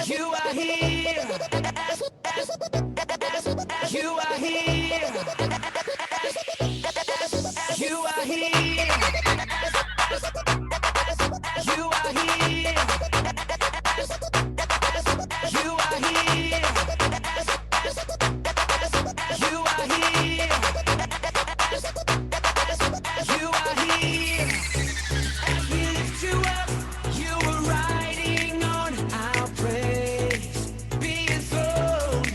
You are here. You are here. You are here. You are here. You are here. You are here. You are here. We lift you up. You are riding on our praise. Be enthroned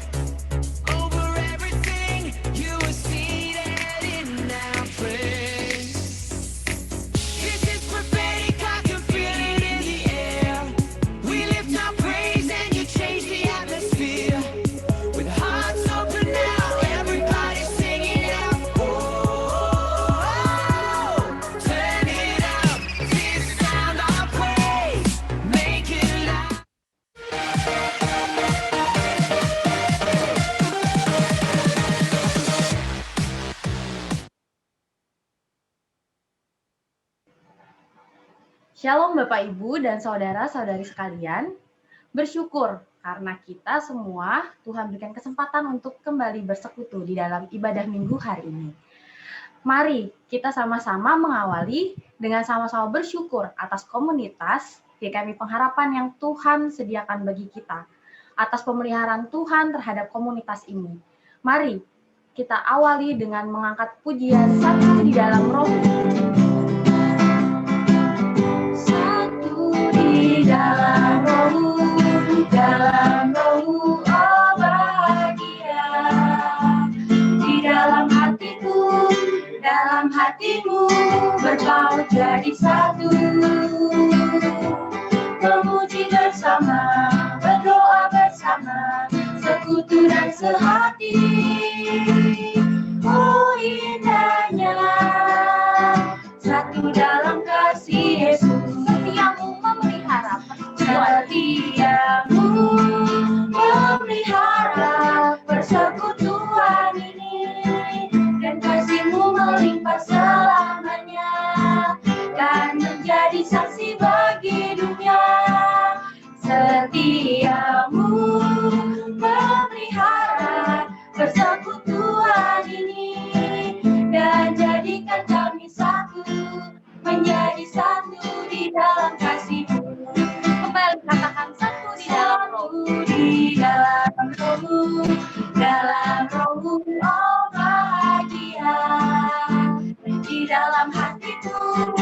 over everything. You are seated in our praise. This is prophetic. I can feel it in the air. We lift our praise and you change the atmosphere. With hearts open now, everybody sing it out. Oh, turn it up. This sound of praise, make it loud. Shalom Bapak Ibu dan saudara-saudari sekalian. Bersyukur karena kita semua Tuhan berikan kesempatan untuk kembali bersekutu di dalam ibadah minggu hari ini. Mari kita sama-sama mengawali dengan sama-sama bersyukur atas komunitas GKMI Pengharapan yang Tuhan sediakan bagi kita, atas pemeliharaan Tuhan terhadap komunitas ini. Mari kita awali dengan mengangkat pujian satu di dalam roh. Dalam rohmu, oh bahagia. Di dalam hatimu, berbaur jadi satu. Memuji bersama, berdoa bersama, sekutu dan sehati. Oh indahnya, satu dalam kasih Yesus. Setiamu memelihara persekutuan ini, dan kasihmu melimpah selamanya, dan menjadi saksi bagi dunia. Setiamu memelihara persekutuan ini, dan jadikan kami satu, menjadi satu di dalam kasih-Mu. Kembali katakan satu di dalam rohmu, oh bahagia. Di dalam hatimu,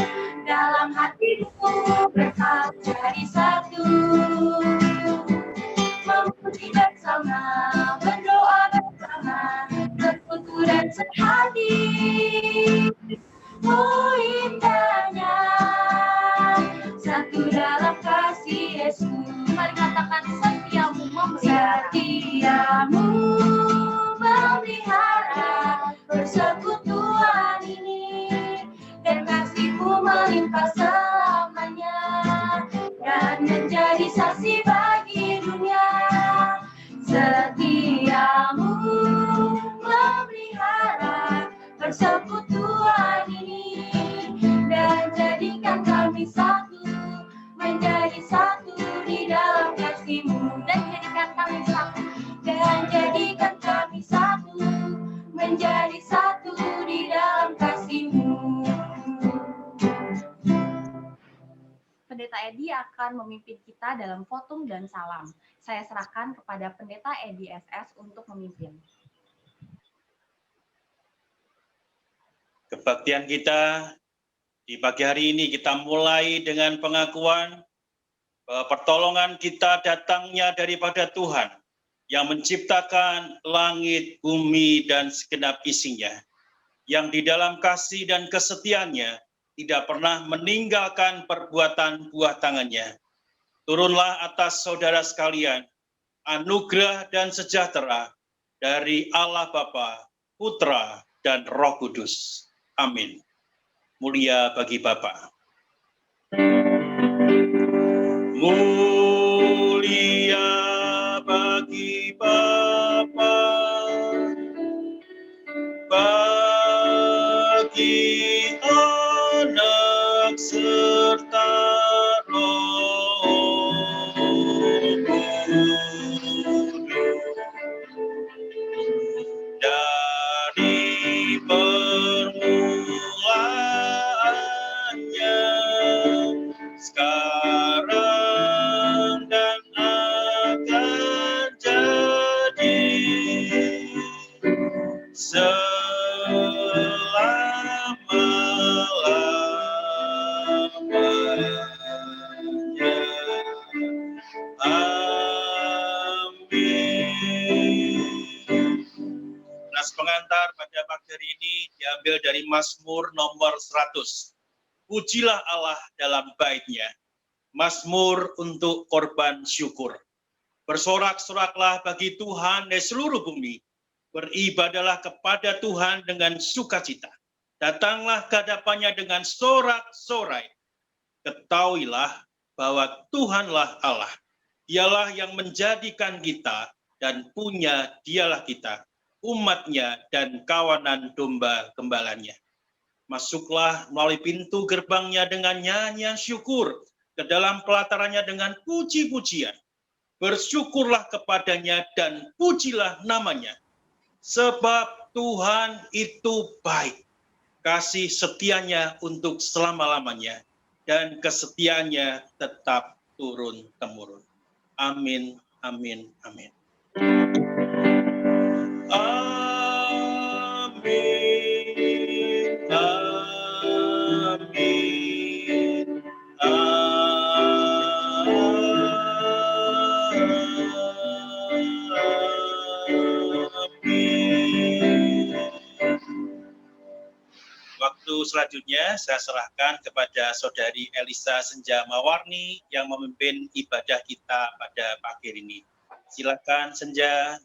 berkau jadi satu. Memuji bersama, berdoa bersama, sekutu dan sehati. Oh indahnya, satu dalam kasih Yesus. Mari katakan setiamu memelihara persekutuan ini, dan kasih-Mu melimpah selamanya, dan menjadi saksi bagi dunia. Setiamu memelihara persekutuan ini, dan jadikan kami satu, menjadi satu di dalam kasih-Mu. Dan jadikan kami satu, menjadi satu di dalam kasih-Mu. Pendeta Edi akan memimpin kita dalam fotum dan salam. Saya serahkan kepada Pendeta Edi SS untuk memimpin. Kebaktian kita di pagi hari ini kita mulai dengan pengakuan bahwa pertolongan kita datangnya daripada Tuhan yang menciptakan langit, bumi, dan segenap isinya, yang di dalam kasih dan kesetiaannya tidak pernah meninggalkan perbuatan buah tangannya. Turunlah atas saudara sekalian anugerah dan sejahtera dari Allah Bapa, Putra, dan Roh Kudus. Amin. Mulia bagi Bapa. Mulia bagi Bapa, bagi Anak serta Roh Nas pengantar pada pagi hari ini diambil dari Mazmur nomor 100. Pujilah Allah dalam bait-Nya. Mazmur untuk korban syukur. Bersorak-soraklah bagi Tuhan di seluruh bumi. Beribadahlah kepada Tuhan dengan sukacita. Datanglah ke hadapannya dengan sorak-sorai. Ketahuilah bahwa Tuhanlah Allah. Dialah yang menjadikan kita dan punya dialah kita, umatnya dan kawanan domba gembalanya. Masuklah melalui pintu gerbangnya dengan nyanyian syukur, ke dalam pelatarannya dengan puji-pujian. Bersyukurlah kepadanya dan pujilah namanya. Sebab Tuhan itu baik, kasih setianya untuk selama-lamanya, dan kesetiaannya tetap turun-temurun. Amin, amin, amin. Amin, amin, amin. Waktu selanjutnya saya serahkan kepada Saudari Elisa Senja Mawarni yang memimpin ibadah kita pada pagi ini. Silakan Senja.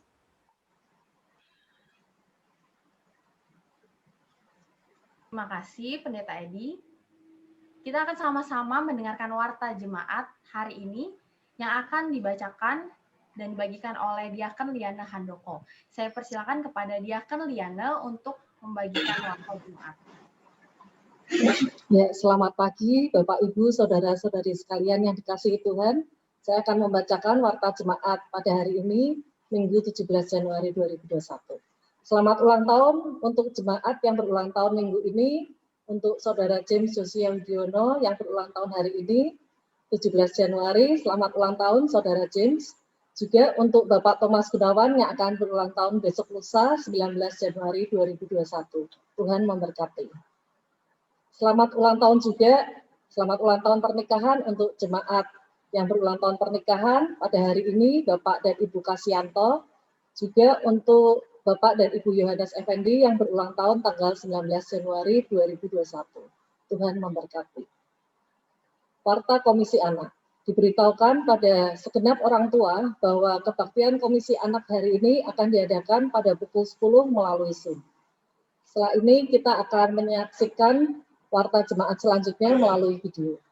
Terima kasih Pendeta Edi. Kita akan sama-sama mendengarkan warta jemaat hari ini yang akan dibacakan dan dibagikan oleh Diaken Liana Handoko. Saya persilakan kepada Diaken Liana untuk membagikan warta jemaat. Ya, selamat pagi Bapak Ibu, Saudara-saudari sekalian yang dikasihi Tuhan. Saya akan membacakan warta jemaat pada hari ini, Minggu 17 Januari 2021. Selamat ulang tahun untuk jemaat yang berulang tahun minggu ini, untuk Saudara James Josia Widiono yang berulang tahun hari ini, 17 Januari, selamat ulang tahun Saudara James. Juga untuk Bapak Thomas Gunawan yang akan berulang tahun besok lusa, 19 Januari 2021. Tuhan memberkati. Selamat ulang tahun juga, selamat ulang tahun pernikahan untuk jemaat yang berulang tahun pernikahan pada hari ini, Bapak dan Ibu Kasianto, juga untuk Bapak dan Ibu Yohanes Effendi yang berulang tahun tanggal 19 Januari 2021. Tuhan memberkati. Warta Komisi Anak. Diberitahukan pada segenap orang tua bahwa kebaktian Komisi Anak hari ini akan diadakan pada pukul 10 melalui Zoom. Setelah ini kita akan menyaksikan warta jemaat selanjutnya melalui video.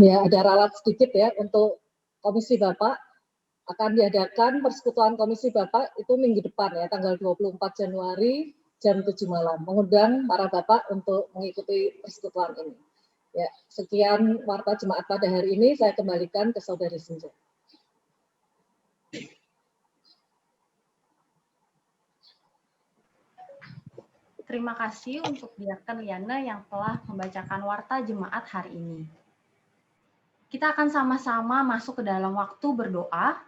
Ya, ada ralat sedikit ya untuk Komisi Bapak. akan diadakan persekutuan Komisi Bapak itu minggu depan ya, tanggal 24 Januari jam 7 malam. Mengundang para Bapak untuk mengikuti persekutuan ini. Ya, sekian warta jemaat pada hari ini, saya kembalikan ke Saudari Senja. Terima kasih untuk Diaken Liana yang telah membacakan warta jemaat hari ini. Kita akan sama-sama masuk ke dalam waktu berdoa.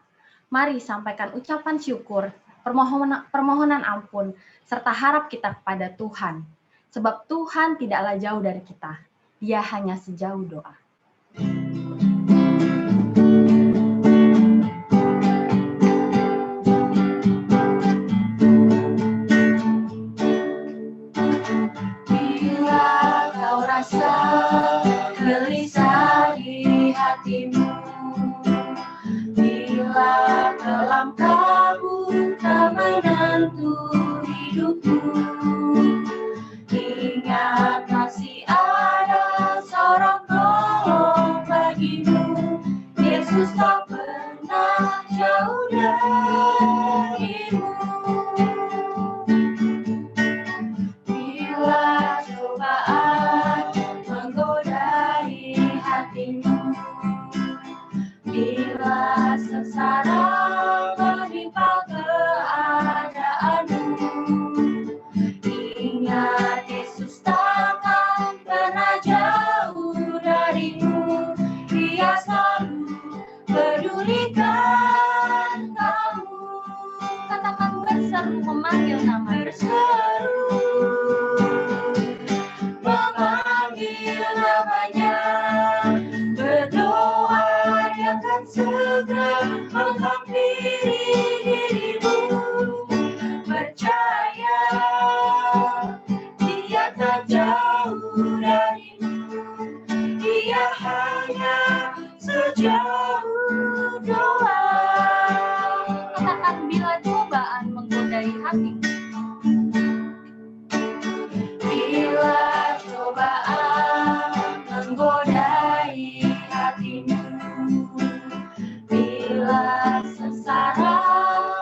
Mari sampaikan ucapan syukur, permohonan ampun, serta harap kita kepada Tuhan. Sebab Tuhan tidaklah jauh dari kita. Dia hanya sejauh doa. Bila kau rasa gelisah di hatimu, bila kelam kabut tak menentu hidupmu, ingat masih ada seorang tolong bagimu. Yesus tak pernah jauh darimu. Bila cobaan menggodai hatimu, bila sengsara menimpa keadaanmu, ingat Yesus takkan pernah jauh darimu. Dia selalu pedulikan kamu. Katakan berseru memanggil nama berseru, memanggil namanya, berdoa dia akan segera menghampiri dirimu. Percaya dia tak jauh darimu, dia hanya sejauh doa. Katakan bila cobaan menggodai hatimu. Bila cobaan menggodai hatimu, bila sengsara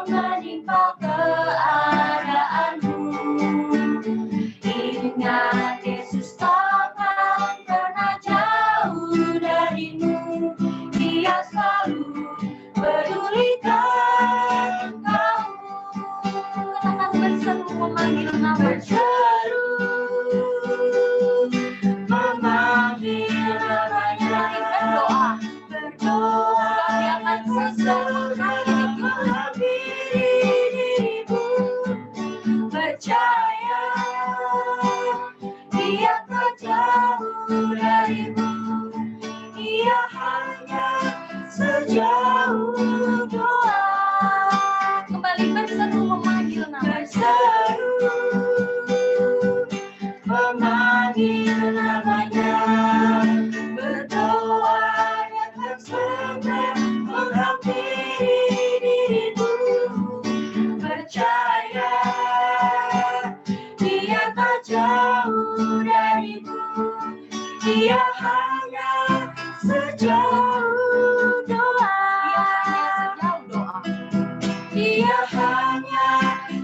menimpa keadaanmu, ingat Yesus takkan pernah jauh darimu. Dia selalu pedulikan kamu. Katakan berseru memanggil nama berseru, memanggil namanya, berdoa, berdoa dia akan segera menghampiri dirimu. Percaya dia tak jauh darimu, dia hanya sejauh doa. Kembali berseru memanggil nama berseru, memanggil namanya, berdoa dia akan segera menghampiri dirimu. Percaya dia tak jauh darimu, dia hanya sejauh doa. Dia hanya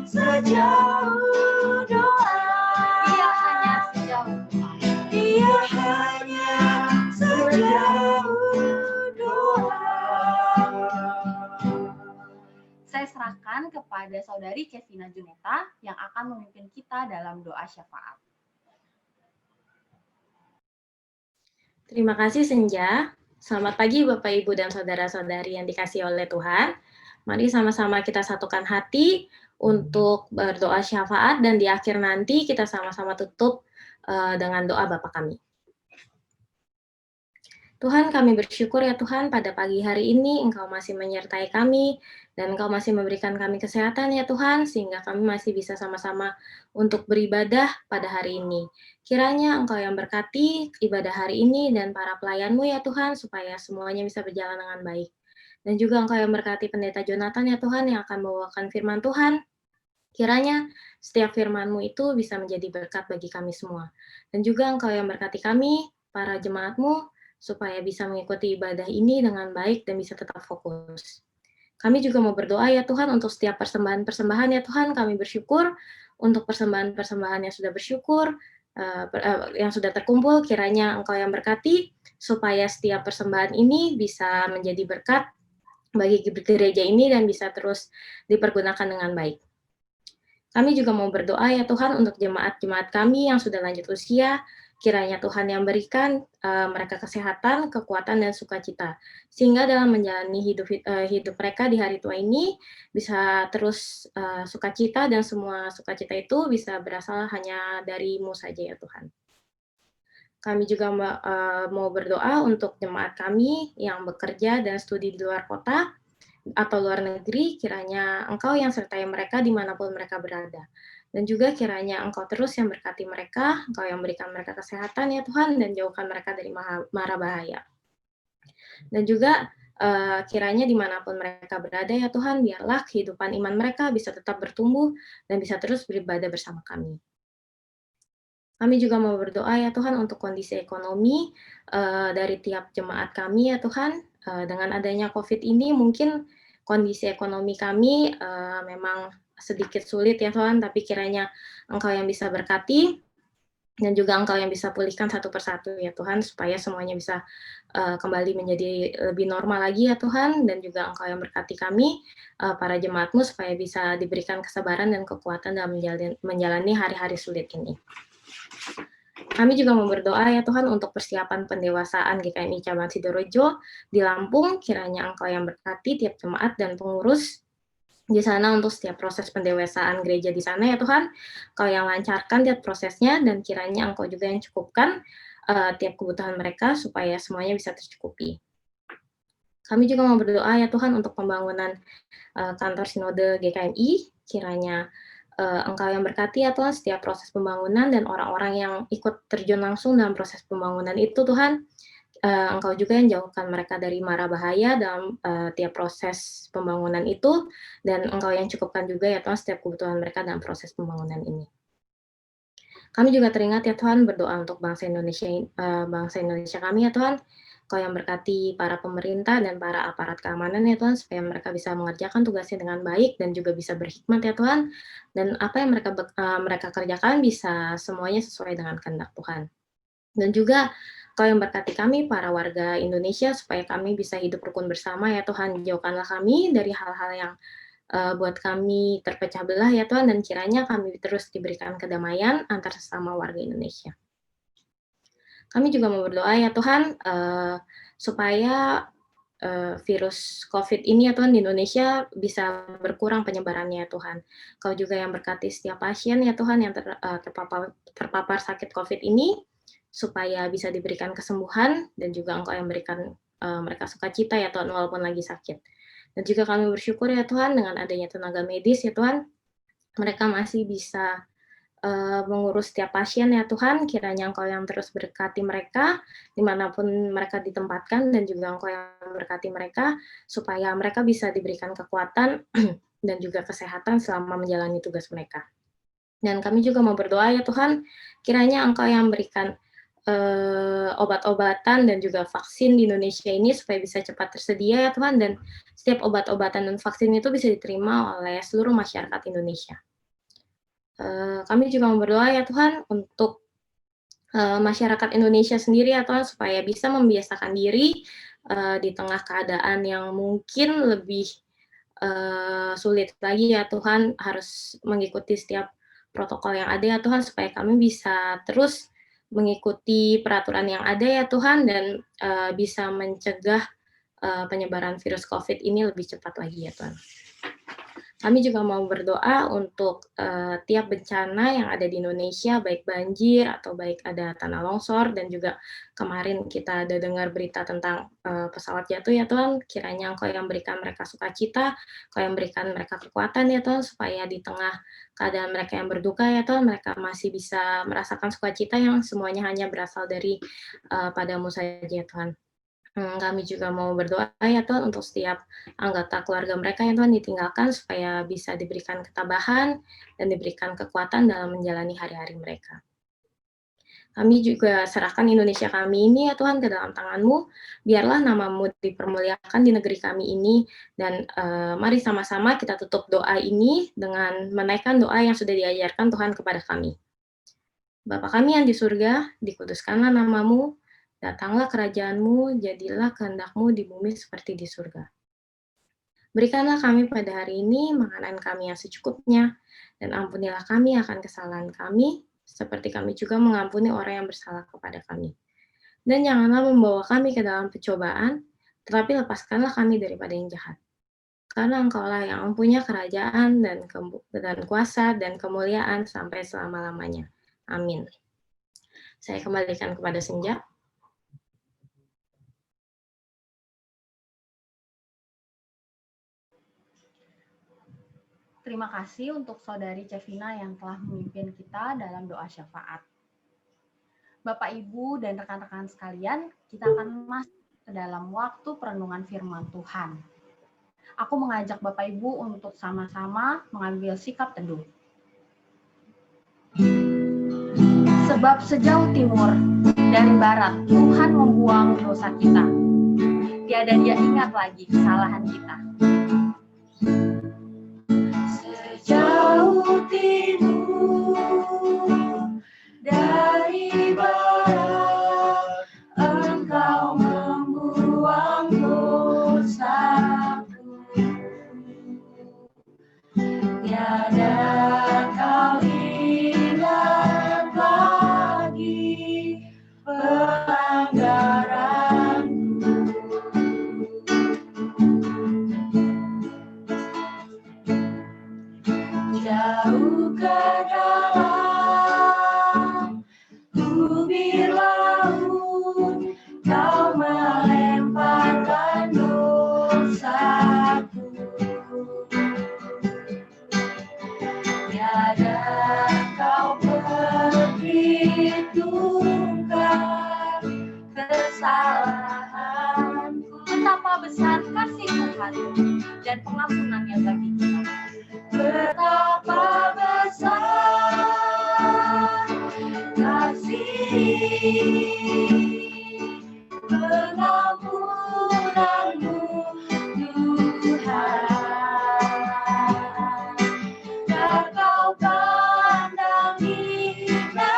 sejauh doa. Dia hanya sejauh doa. Dia hanya sejauh doa. Saya serahkan kepada Saudari Kevina Juneta yang akan memimpin kita dalam doa syafaat. Terima kasih Senja. Selamat pagi Bapak Ibu dan saudara-saudari yang dikasihi oleh Tuhan. Mari sama-sama kita satukan hati untuk berdoa syafaat dan di akhir nanti kita sama-sama tutup dengan doa Bapa kami. Tuhan, kami bersyukur ya Tuhan, pada pagi hari ini Engkau masih menyertai kami, dan Engkau masih memberikan kami kesehatan ya Tuhan, sehingga kami masih bisa sama-sama untuk beribadah pada hari ini. Kiranya Engkau yang berkati ibadah hari ini dan para pelayan-Mu ya Tuhan, supaya semuanya bisa berjalan dengan baik. Dan juga Engkau yang berkati Pendeta Jonathan ya Tuhan, yang akan membawakan firman Tuhan. Kiranya setiap firman-Mu itu bisa menjadi berkat bagi kami semua. Dan juga Engkau yang berkati kami, para jemaat-Mu, supaya bisa mengikuti ibadah ini dengan baik dan bisa tetap fokus. Kami juga mau berdoa ya Tuhan untuk setiap persembahan-persembahan ya Tuhan, kami bersyukur untuk persembahan-persembahan yang sudah bersyukur, yang sudah terkumpul, kiranya Engkau yang berkati, supaya setiap persembahan ini bisa menjadi berkat bagi gereja ini dan bisa terus dipergunakan dengan baik. Kami juga mau berdoa ya Tuhan untuk jemaat-jemaat kami yang sudah lanjut usia, kiranya Tuhan yang berikan mereka kesehatan, kekuatan, dan sukacita. Sehingga dalam menjalani hidup mereka di hari tua ini bisa terus sukacita, dan semua sukacita itu bisa berasal hanya dari-Mu saja ya Tuhan. Kami juga mau berdoa untuk jemaat kami yang bekerja dan studi di luar kota atau luar negeri, kiranya Engkau yang sertai mereka dimanapun mereka berada. Dan juga kiranya Engkau terus yang berkati mereka, Engkau yang berikan mereka kesehatan ya Tuhan, dan jauhkan mereka dari mara bahaya. Dan juga kiranya dimanapun mereka berada ya Tuhan, biarlah kehidupan iman mereka bisa tetap bertumbuh dan bisa terus beribadah bersama kami. Kami juga mau berdoa ya Tuhan untuk kondisi ekonomi dari tiap jemaat kami ya Tuhan. Dengan adanya COVID ini mungkin kondisi ekonomi kami memang sedikit sulit ya Tuhan, tapi kiranya Engkau yang bisa berkati dan juga Engkau yang bisa pulihkan satu persatu ya Tuhan, supaya semuanya bisa kembali menjadi lebih normal lagi ya Tuhan, dan juga Engkau yang berkati kami, para jemaat-Mu, supaya bisa diberikan kesabaran dan kekuatan dalam menjalani hari-hari sulit ini. Kami juga mau berdoa ya Tuhan untuk persiapan pendewasaan GKMI Cabang Sidorejo di Lampung, kiranya Engkau yang berkati tiap jemaat dan pengurus di sana untuk setiap proses pendewasaan gereja di sana ya Tuhan. Engkau yang lancarkan tiap prosesnya, dan kiranya Engkau juga yang cukupkan tiap kebutuhan mereka supaya semuanya bisa tercukupi. Kami juga mau berdoa ya Tuhan untuk pembangunan kantor sinode GKMI, kiranya Engkau yang berkati ya Tuhan setiap proses pembangunan dan orang-orang yang ikut terjun langsung dalam proses pembangunan itu Tuhan. Engkau juga yang jauhkan mereka dari mara bahaya dalam tiap proses pembangunan itu, dan Engkau yang cukupkan juga ya Tuhan setiap kebutuhan mereka dalam proses pembangunan ini. Kami juga teringat ya Tuhan berdoa untuk bangsa Indonesia kami ya Tuhan. Engkau yang berkati para pemerintah dan para aparat keamanan ya Tuhan, supaya mereka bisa mengerjakan tugasnya dengan baik dan juga bisa berhikmat ya Tuhan, dan apa yang mereka kerjakan bisa semuanya sesuai dengan kehendak Tuhan. Dan juga Engkau yang berkati kami para warga Indonesia supaya kami bisa hidup rukun bersama ya Tuhan. Jauhkanlah kami dari hal-hal yang buat kami terpecah belah ya Tuhan, dan kiranya kami terus diberikan kedamaian antar sesama warga Indonesia. Kami juga mau berdoa ya Tuhan supaya virus COVID ini ya Tuhan di Indonesia bisa berkurang penyebarannya ya Tuhan. Kau juga yang berkati setiap pasien ya Tuhan yang terpapar sakit COVID ini, supaya bisa diberikan kesembuhan, dan juga Engkau yang berikan mereka sukacita ya Tuhan walaupun lagi sakit. Dan juga kami bersyukur ya Tuhan dengan adanya tenaga medis ya Tuhan, mereka masih bisa mengurus setiap pasien ya Tuhan, kiranya Engkau yang terus berkati mereka dimanapun mereka ditempatkan, dan juga Engkau yang berkati mereka supaya mereka bisa diberikan kekuatan dan juga kesehatan selama menjalani tugas mereka. Dan kami juga mau berdoa ya Tuhan, kiranya Engkau yang berikan obat-obatan dan juga vaksin di Indonesia ini supaya bisa cepat tersedia ya Tuhan, dan setiap obat-obatan dan vaksin itu bisa diterima oleh seluruh masyarakat Indonesia. Kami juga mau berdoa ya Tuhan untuk masyarakat Indonesia sendiri ya Tuhan, supaya bisa membiasakan diri di tengah keadaan yang mungkin lebih sulit lagi ya Tuhan, harus mengikuti setiap protokol yang ada ya Tuhan, supaya kami bisa terus mengikuti peraturan yang ada ya Tuhan, dan bisa mencegah penyebaran virus COVID ini lebih cepat lagi ya Tuhan. Kami juga mau berdoa untuk tiap bencana yang ada di Indonesia, baik banjir atau baik ada tanah longsor, dan juga kemarin kita ada dengar berita tentang pesawat jatuh ya Tuhan, kiranya Engkau yang berikan mereka sukacita, Engkau yang berikan mereka kekuatan ya Tuhan, supaya di tengah keadaan mereka yang berduka ya Tuhan, mereka masih bisa merasakan sukacita yang semuanya hanya berasal dari padamu saja ya Tuhan. Kami juga mau berdoa ya Tuhan untuk setiap anggota keluarga mereka yang Tuhan ditinggalkan, supaya bisa diberikan ketabahan dan diberikan kekuatan dalam menjalani hari-hari mereka. Kami juga serahkan Indonesia kami ini ya Tuhan ke dalam tangan-Mu, biarlah nama-Mu dipermuliakan di negeri kami ini, dan mari sama-sama kita tutup doa ini dengan menaikkan doa yang sudah diajarkan Tuhan kepada kami. Bapa kami yang di surga, dikuduskanlah nama-Mu, datanglah kerajaan-Mu, jadilah kehendak-Mu di bumi seperti di surga. Berikanlah kami pada hari ini makanan kami yang secukupnya, dan ampunilah kami akan kesalahan kami, seperti kami juga mengampuni orang yang bersalah kepada kami. Dan janganlah membawa kami ke dalam pencobaan, tetapi lepaskanlah kami daripada yang jahat. Karena Engkaulah yang mempunyai kerajaan dan kuasa dan kemuliaan sampai selama-lamanya. Amin. Saya kembalikan kepada Senja. Terima kasih untuk Saudari Cevina yang telah memimpin kita dalam doa syafaat. Bapak, Ibu, dan rekan-rekan sekalian, kita akan masuk ke dalam waktu perenungan firman Tuhan. Aku mengajak Bapak Ibu untuk sama-sama mengambil sikap teduh. Sebab sejauh timur dari barat, Tuhan membuang dosa kita. Tiada Dia ingat lagi kesalahan kita. Sejauh timur dari barat, Engkau membuang dosaku. Tiada Kau ingat lagi pelanggaranku. Jauh ke dalam bibir laut, Kau melemparkan dosaku. Tiada Kau perhitungkan kesalahanku. Betapa besar kasih Tuhan dan pengampunannya bagi kita. Betapa besar kasih pengampunanmu, Tuhan. Dan Kau pandang hina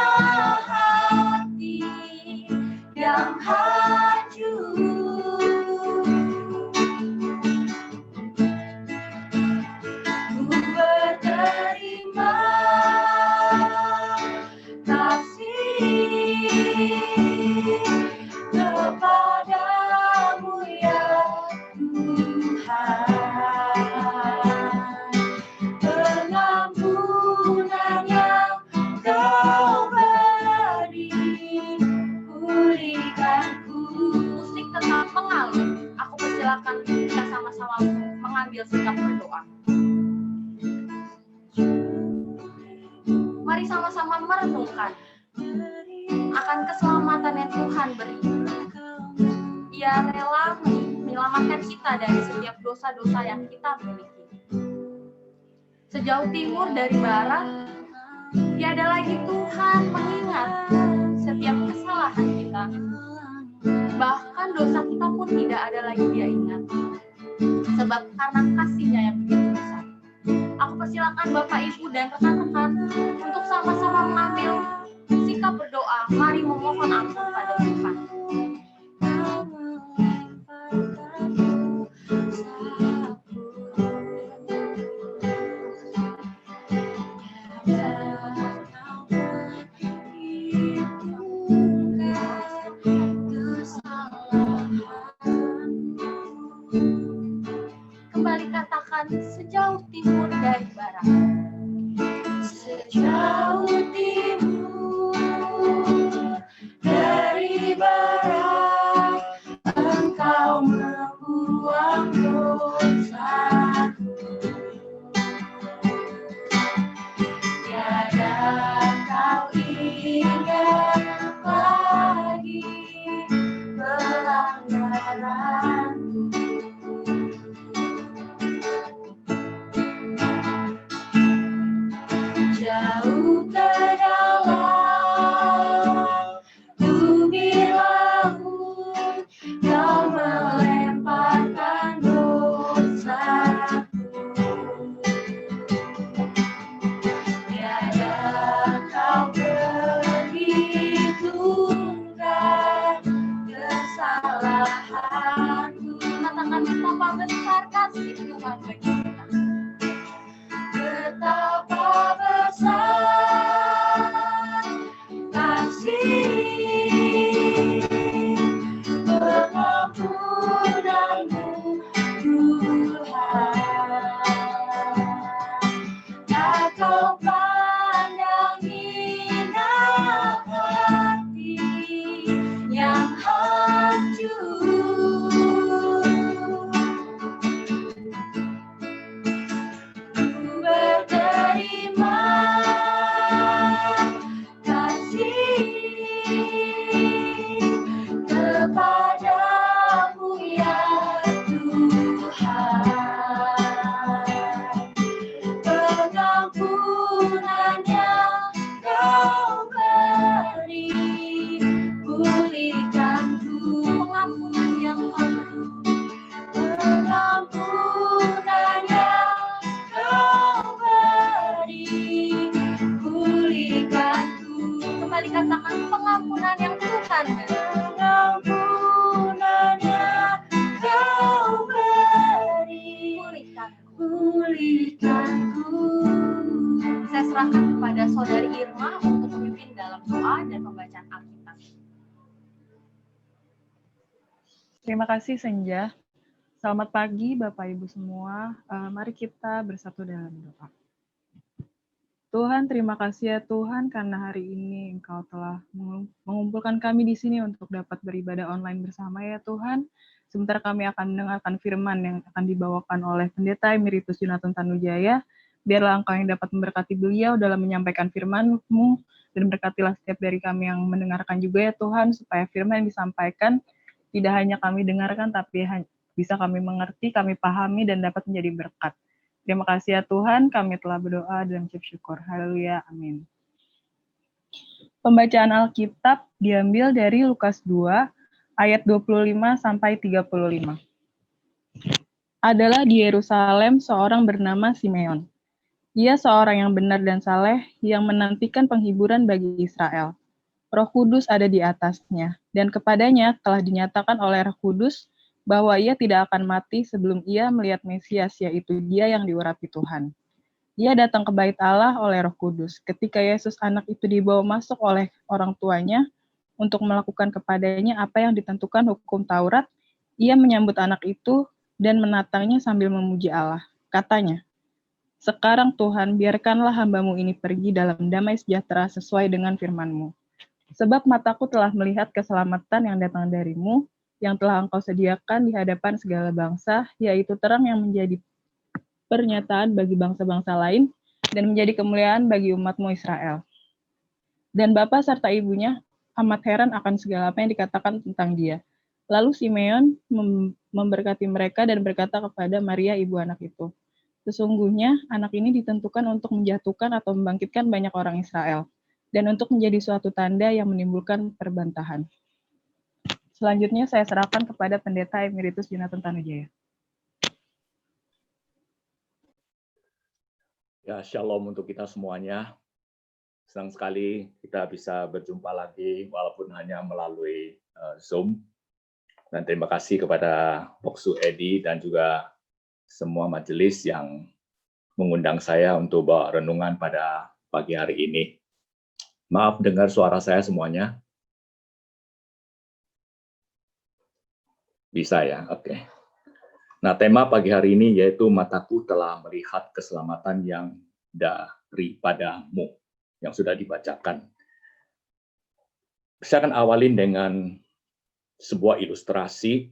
hati yang hancur. Berterima kasih kepadamu ya Tuhan. Pengampunan yang Kau beri, pulihkanku. Musik tetap mengalir. Aku persilakan kita sama-sama mengambil sikap berdoa. Mari sama-sama merenungkan akan keselamatan yang Tuhan beri. Ia rela menyelamatkan kita dari setiap dosa-dosa yang kita miliki. Sejauh timur dari barat, tiada lagi Tuhan mengingat setiap kesalahan kita. Bahkan dosa kita pun tidak ada lagi Dia ingat. Sebab karena kasih-Nya yang begitu besar. Aku persilakan Bapak, Ibu, dan rekan-rekan untuk sama-sama mengambil sikap berdoa. Mari memohon ampun pada Tuhan. Kembali katakan, sejauh timur dari barat. Sejauh timur dari barat, Engkau membuang dosaku. Tiada Kau ingat lagi pelanggaranku. serahkan kepada Saudari Irma untuk memimpin dalam doa dan pembacaan Alkitab. Terima kasih Senja. Selamat pagi Bapak Ibu semua. Mari kita bersatu dalam doa. Tuhan, terima kasih ya Tuhan karena hari ini Engkau telah mengumpulkan kami di sini untuk dapat beribadah online bersama ya Tuhan. Sebentar kami akan mendengarkan firman yang akan dibawakan oleh Pendeta Emeritus Yonatan Tanujaya. Biarlah Engkau yang dapat memberkati beliau dalam menyampaikan firman-Mu, dan berkatilah setiap dari kami yang mendengarkan juga ya Tuhan, supaya firman yang disampaikan tidak hanya kami dengarkan, tapi bisa kami mengerti, kami pahami, dan dapat menjadi berkat. Terima kasih ya Tuhan, kami telah berdoa dan mengucap syukur. Haleluya, amin. Pembacaan Alkitab diambil dari Lukas 2, ayat 25 sampai 35. Adalah di Yerusalem seorang bernama Simeon. Ia seorang yang benar dan saleh, yang menantikan penghiburan bagi Israel. Roh Kudus ada di atasnya, dan kepadanya telah dinyatakan oleh Roh Kudus bahwa ia tidak akan mati sebelum ia melihat Mesias, yaitu Dia yang diurapi Tuhan. Ia datang ke bait Allah oleh Roh Kudus. Ketika Yesus anak itu dibawa masuk oleh orang tuanya untuk melakukan kepadanya apa yang ditentukan hukum Taurat, ia menyambut anak itu dan menatangnya sambil memuji Allah. Katanya, "Sekarang Tuhan, biarkanlah hamba-Mu ini pergi dalam damai sejahtera sesuai dengan firman-Mu. Sebab mataku telah melihat keselamatan yang datang dari-Mu, yang telah Engkau sediakan di hadapan segala bangsa, yaitu terang yang menjadi pernyataan bagi bangsa-bangsa lain, dan menjadi kemuliaan bagi umat-Mu Israel." Dan bapa serta ibunya amat heran akan segala apa yang dikatakan tentang dia. Lalu Simeon memberkati mereka dan berkata kepada Maria ibu anak itu, "Sesungguhnya anak ini ditentukan untuk menjatuhkan atau membangkitkan banyak orang Israel, dan untuk menjadi suatu tanda yang menimbulkan perbantahan." Selanjutnya saya serahkan kepada Pendeta Emeritus Yonatan Tanujaya. Ya, shalom untuk kita semuanya. Senang sekali kita bisa berjumpa lagi walaupun hanya melalui Zoom. Dan terima kasih kepada Poksu Edi dan juga semua majelis yang mengundang saya untuk bawa renungan pada pagi hari ini. Maaf dengar suara saya semuanya. Bisa ya? Oke. Nah, tema pagi hari ini yaitu mataku telah melihat keselamatan yang daripadamu, yang sudah dibacakan. Saya akan awalin dengan sebuah ilustrasi.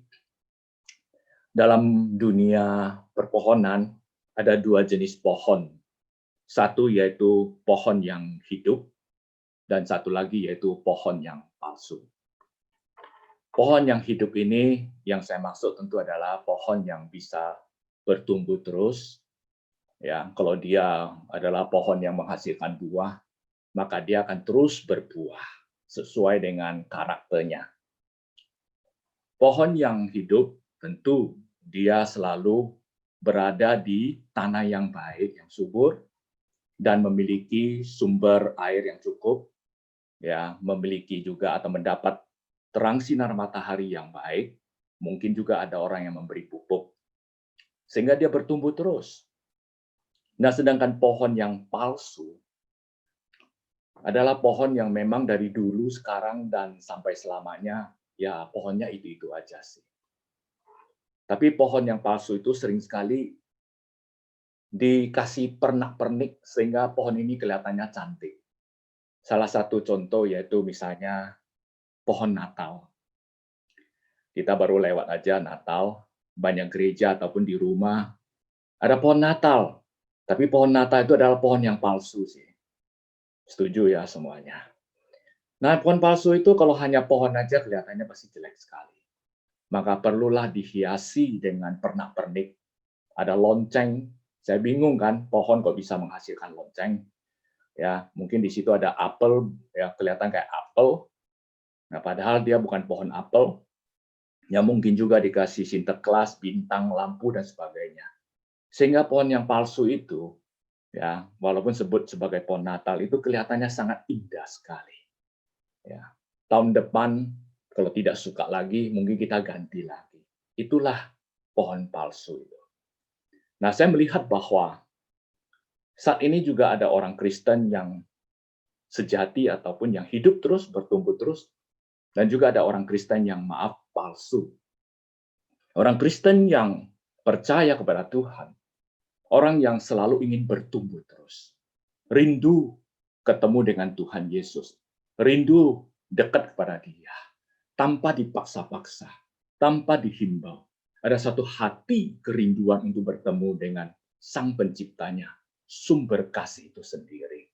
Dalam dunia perpohonan ada dua jenis pohon. Satu yaitu pohon yang hidup, dan satu lagi yaitu pohon yang palsu. Pohon yang hidup ini yang saya maksud tentu adalah pohon yang bisa bertumbuh terus. Ya, kalau dia adalah pohon yang menghasilkan buah, maka dia akan terus berbuah sesuai dengan karakternya. Pohon yang hidup tentu dia selalu berada di tanah yang baik, yang subur, dan memiliki sumber air yang cukup, ya, memiliki juga atau mendapat terang sinar matahari yang baik, mungkin juga ada orang yang memberi pupuk, sehingga dia bertumbuh terus. Nah, sedangkan pohon yang palsu adalah pohon yang memang dari dulu, sekarang, dan sampai selamanya, ya pohonnya itu-itu aja sih. Tapi pohon yang palsu itu sering sekali dikasih pernak-pernik sehingga pohon ini kelihatannya cantik. Salah satu contoh yaitu misalnya pohon Natal. Kita baru lewat aja Natal, banyak gereja ataupun di rumah ada pohon Natal. Tapi pohon Natal itu adalah pohon yang palsu sih. Setuju ya semuanya. Nah, pohon palsu itu kalau hanya pohon aja kelihatannya pasti jelek sekali. Maka perlulah dihiasi dengan pernak-pernik. Ada lonceng. Saya bingung kan, pohon kok bisa menghasilkan lonceng. Ya, mungkin di situ ada apel, ya kelihatan kayak apel. Nah, padahal dia bukan pohon apel. Ya, mungkin juga dikasih sinterklas, bintang, lampu, dan sebagainya. Sehingga pohon yang palsu itu, ya, walaupun sebut sebagai pohon Natal, itu kelihatannya sangat indah sekali. Ya, tahun depan kalau tidak suka lagi, mungkin kita ganti lagi. Itulah pohon palsu itu. Nah, saya melihat bahwa Saat ini juga ada orang Kristen yang sejati ataupun yang hidup terus, bertumbuh terus, dan juga ada orang Kristen yang maaf palsu. Orang Kristen yang percaya kepada Tuhan, orang yang selalu ingin bertumbuh terus, rindu ketemu dengan Tuhan Yesus, rindu dekat kepada Dia, tanpa dipaksa-paksa, tanpa dihimbau. Ada satu hati kerinduan untuk bertemu dengan Sang Penciptanya, sumber kasih itu sendiri.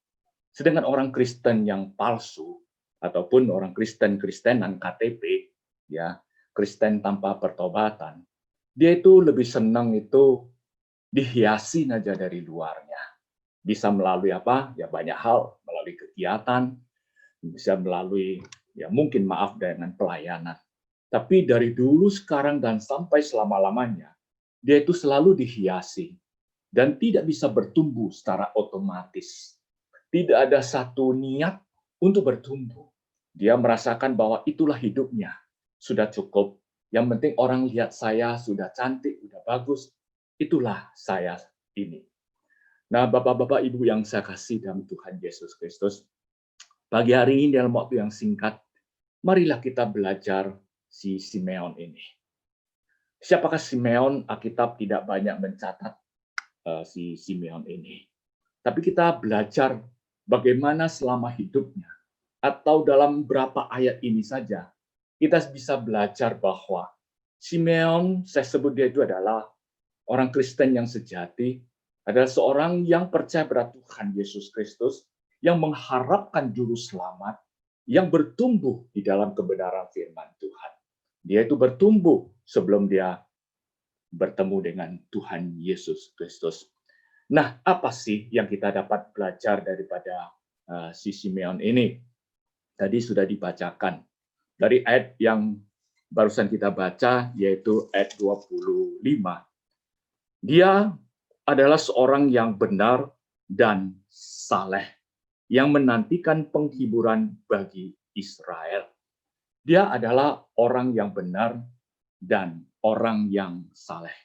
Sedangkan orang Kristen yang palsu, ataupun orang Kristen-Kristenan KTP, ya, Kristen tanpa pertobatan, dia itu lebih senang itu dihiasi aja dari luarnya. Bisa melalui apa? Ya banyak hal, melalui kegiatan, bisa melalui ya mungkin maaf dengan pelayanan. Tapi dari dulu, sekarang, dan sampai selama-lamanya, dia itu selalu dihiasi dan tidak bisa bertumbuh secara otomatis. Tidak ada satu niat untuk bertumbuh. Dia merasakan bahwa itulah hidupnya. Sudah cukup. Yang penting orang lihat saya sudah cantik, sudah bagus. Itulah saya ini. Nah, Bapak-Bapak, Ibu yang saya kasih dalam Tuhan Yesus Kristus, pagi hari ini dalam waktu yang singkat, marilah kita belajar si Simeon ini. Siapakah Simeon? Alkitab tidak banyak mencatat si Simeon ini. Tapi kita belajar bagaimana selama hidupnya, atau dalam beberapa ayat ini saja, kita bisa belajar bahwa Simeon, saya sebut dia itu adalah orang Kristen yang sejati, adalah seorang yang percaya pada Tuhan Yesus Kristus, yang mengharapkan juru selamat, yang bertumbuh di dalam kebenaran firman Tuhan. Dia itu bertumbuh sebelum dia bertemu dengan Tuhan Yesus Kristus. Nah, apa sih yang kita dapat belajar daripada si Simeon ini? Tadi sudah dibacakan. Dari ayat yang barusan kita baca, yaitu ayat 25. Dia adalah seorang yang benar dan saleh, yang menantikan penghiburan bagi Israel. Dia adalah orang yang benar dan orang yang saleh.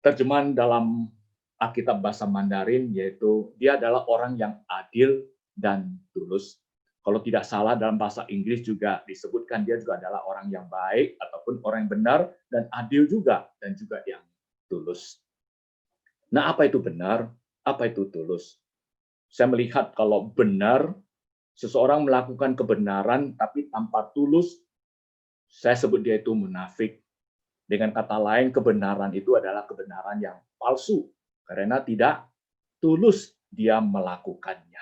Terjemahan dalam Alkitab bahasa Mandarin yaitu dia adalah orang yang adil dan tulus. Kalau tidak salah dalam bahasa Inggris juga disebutkan dia juga adalah orang yang baik ataupun orang yang benar dan adil juga dan juga yang tulus. Nah, apa itu benar? Apa itu tulus? Saya melihat kalau benar, seseorang melakukan kebenaran tapi tanpa tulus, saya sebut dia itu munafik. Dengan kata lain, kebenaran itu adalah kebenaran yang palsu, karena tidak tulus dia melakukannya.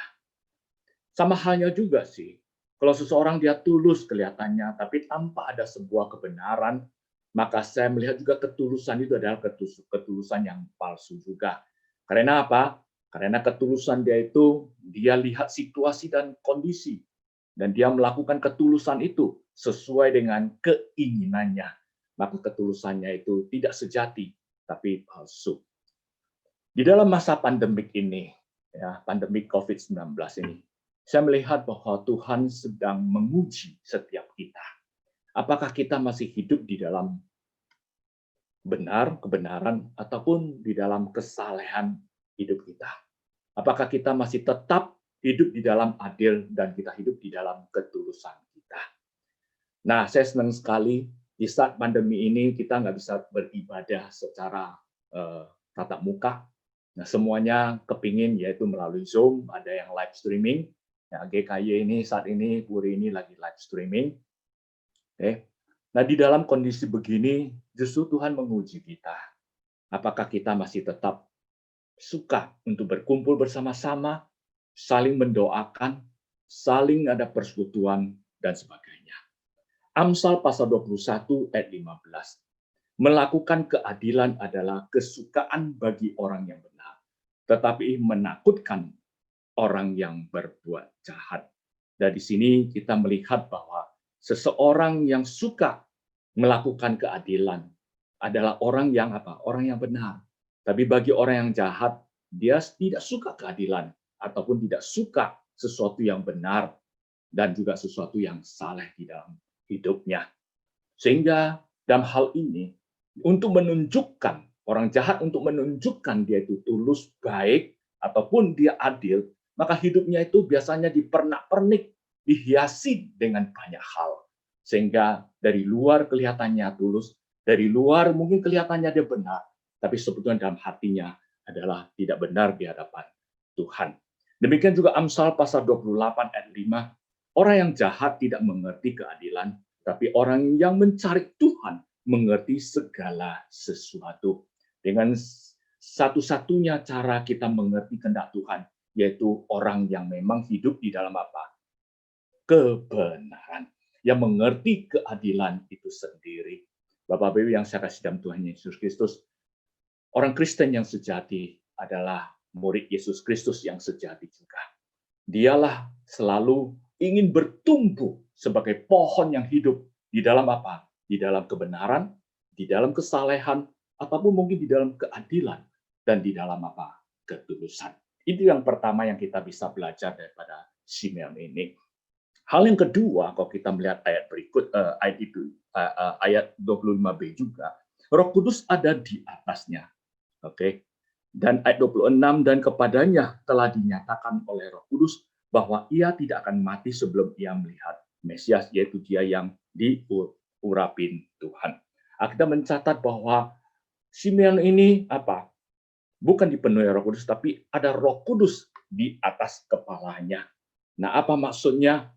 Sama halnya juga sih, kalau seseorang dia tulus kelihatannya, tapi tanpa ada sebuah kebenaran, maka saya melihat juga ketulusan itu adalah ketulusan yang palsu juga. Karena apa? Karena ketulusan dia itu, dia lihat situasi dan kondisi. Dan dia melakukan ketulusan itu sesuai dengan keinginannya. Maka ketulusannya itu tidak sejati, tapi palsu. Di dalam masa pandemik ini, ya, pandemik COVID-19 ini, saya melihat bahwa Tuhan sedang menguji setiap kita. Apakah kita masih hidup di dalam benar, kebenaran, ataupun di dalam kesalehan hidup kita? Apakah kita masih tetap hidup di dalam adil dan kita hidup di dalam ketulusan kita? Nah, saya senang sekali di saat pandemi ini kita nggak bisa beribadah secara tatap muka. Nah, semuanya kepingin yaitu melalui Zoom, ada yang live streaming. Ya, GKY ini saat ini, Puri ini lagi live streaming. Oke. Nah, di dalam kondisi begini, justru Tuhan menguji kita. Apakah kita masih tetap suka untuk berkumpul bersama-sama, saling mendoakan, saling ada persekutuan, dan sebagainya. Amsal pasal 21 ayat 15. Melakukan keadilan adalah kesukaan bagi orang yang benar, tetapi menakutkan orang yang berbuat jahat. Dan di sini kita melihat bahwa seseorang yang suka melakukan keadilan adalah orang yang apa? Orang yang benar. Tapi bagi orang yang jahat, dia tidak suka keadilan ataupun tidak suka sesuatu yang benar dan juga sesuatu yang saleh di dalam hidupnya. Sehingga dalam hal ini, untuk menunjukkan orang jahat, untuk menunjukkan dia itu tulus, baik, ataupun dia adil, maka hidupnya itu biasanya dipernak-pernik, dihiasi dengan banyak hal. Sehingga dari luar kelihatannya tulus, dari luar mungkin kelihatannya dia benar, tapi sebetulnya dalam hatinya adalah tidak benar di hadapan Tuhan. Demikian juga Amsal pasal 28 ayat 5, orang yang jahat tidak mengerti keadilan, tapi orang yang mencari Tuhan mengerti segala sesuatu. Dengan satu-satunya cara kita mengerti kehendak Tuhan, yaitu orang yang memang hidup di dalam apa? Kebenaran. Yang mengerti keadilan itu sendiri. Bapak-Ibu yang saya kasih dalam Tuhan Yesus Kristus, orang Kristen yang sejati adalah murid Yesus Kristus yang sejati juga. Dialah selalu ingin bertumbuh sebagai pohon yang hidup di dalam apa? Di dalam kebenaran, di dalam kesalehan, ataupun mungkin di dalam keadilan, dan di dalam apa? Ketulusan. Itu yang pertama yang kita bisa belajar daripada Simeon ini. Hal yang kedua, kalau kita melihat ayat berikut, ayat 25b juga, Roh Kudus ada di atasnya. Oke. Dan ayat 26, dan kepadanya telah dinyatakan oleh Roh Kudus bahwa ia tidak akan mati sebelum ia melihat Mesias, yaitu dia yang diurapin Tuhan. Kita mencatat bahwa Simeon ini apa? Bukan dipenuhi Roh Kudus, tapi ada Roh Kudus di atas kepalanya. Nah, apa maksudnya?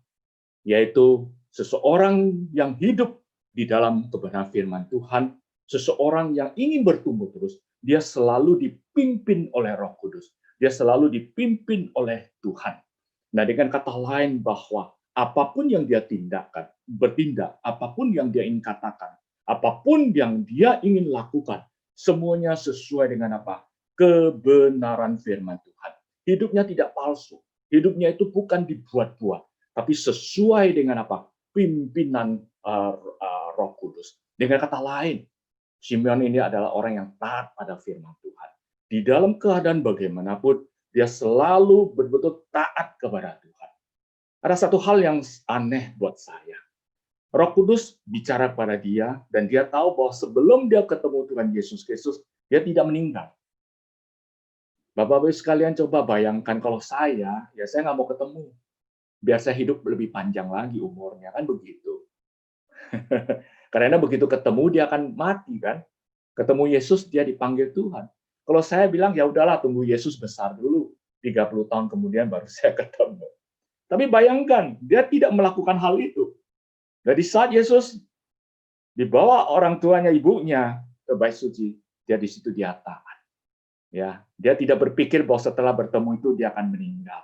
Yaitu seseorang yang hidup di dalam kebenaran firman Tuhan, seseorang yang ingin bertumbuh terus, dia selalu dipimpin oleh Roh Kudus. Dia selalu dipimpin oleh Tuhan. Nah, dengan kata lain bahwa apapun yang dia bertindak, apapun yang dia ingin katakan, apapun yang dia ingin lakukan, semuanya sesuai dengan apa? Kebenaran firman Tuhan. Hidupnya tidak palsu. Hidupnya itu bukan dibuat-buat, tapi sesuai dengan apa? Pimpinan Roh Kudus. Dengan kata lain, Simeon ini adalah orang yang taat pada firman Tuhan. Di dalam keadaan bagaimanapun, dia selalu betul-betul taat kepada Tuhan. Ada satu hal yang aneh buat saya. Roh Kudus bicara pada dia, dan dia tahu bahwa sebelum dia ketemu Tuhan Yesus Kristus, dia tidak meninggal. Bapak-Bapak sekalian coba bayangkan kalau saya nggak mau ketemu. Biar saya hidup lebih panjang lagi umurnya, kan begitu. Karena begitu ketemu dia akan mati kan. Ketemu Yesus dia dipanggil Tuhan. Kalau saya bilang ya udahlah tunggu Yesus besar dulu, 30 tahun kemudian baru saya ketemu. Tapi bayangkan dia tidak melakukan hal itu. Jadi saat Yesus dibawa orang tuanya ibunya ke bait suci, dia di situ dia taat. Ya, dia tidak berpikir bahwa setelah bertemu itu dia akan meninggal.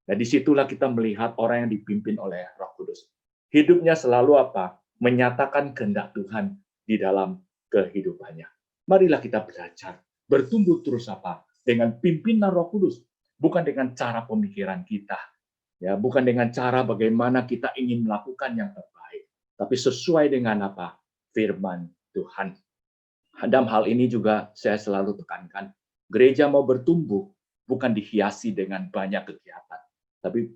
Dan disitulah kita melihat orang yang dipimpin oleh Roh Kudus. Hidupnya selalu apa? Menyatakan kehendak Tuhan di dalam kehidupannya. Marilah kita belajar, bertumbuh terus apa? Dengan pimpinan Roh Kudus, bukan dengan cara pemikiran kita, ya, bukan dengan cara bagaimana kita ingin melakukan yang terbaik, tapi sesuai dengan apa? Firman Tuhan. Dalam hal ini juga saya selalu tekankan, gereja mau bertumbuh bukan dihiasi dengan banyak kegiatan, tapi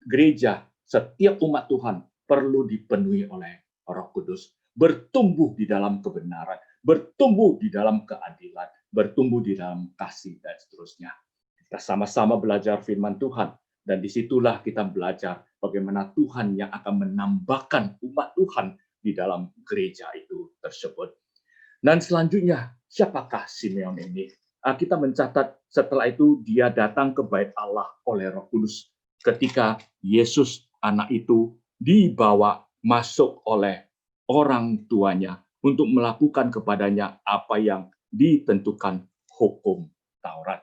gereja, setiap umat Tuhan perlu dipenuhi oleh Roh Kudus, bertumbuh di dalam kebenaran, bertumbuh di dalam keadilan, bertumbuh di dalam kasih, dan seterusnya. Kita sama-sama belajar firman Tuhan, dan disitulah kita belajar bagaimana Tuhan yang akan menambahkan umat Tuhan di dalam gereja itu tersebut. Dan selanjutnya, siapakah Simeon ini? Kita mencatat setelah itu dia datang ke bait Allah oleh Roh Kudus ketika Yesus anak itu dibawa masuk oleh orang tuanya untuk melakukan kepadanya apa yang ditentukan hukum Taurat.